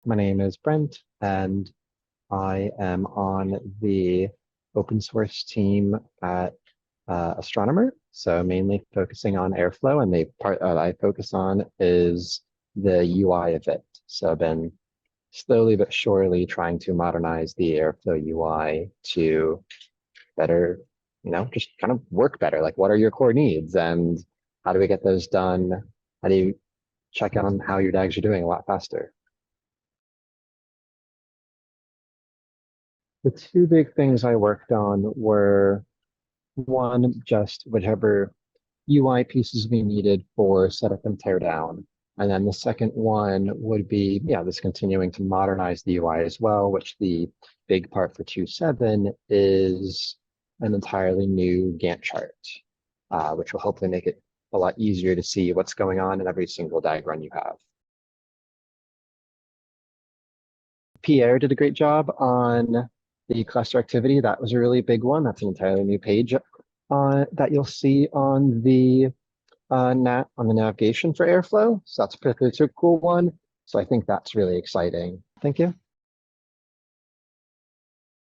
My name is Brent, and I am on the open source team at Astronomer. So mainly focusing on airflow, and the part that I focus on is the UI of it. So I've been slowly but surely trying to modernize the airflow UI to better, just kind of work better. Like, what are your core needs, and how do we get those done? How do you check on how your DAGs are doing a lot faster? The two big things I worked on were one, just whichever UI pieces we needed for setup and teardown. And then the second one would be, yeah, this continuing to modernize the UI as well, which the big part for 2.7 is an entirely new Gantt chart, which will hopefully make it a lot easier to see what's going on in every single DAG run you have. Pierre did a great job on the cluster activity. That was a really big one. That's an entirely new page that you'll see on the navigation for airflow. So that's a particularly cool one. So I think that's really exciting. Thank you.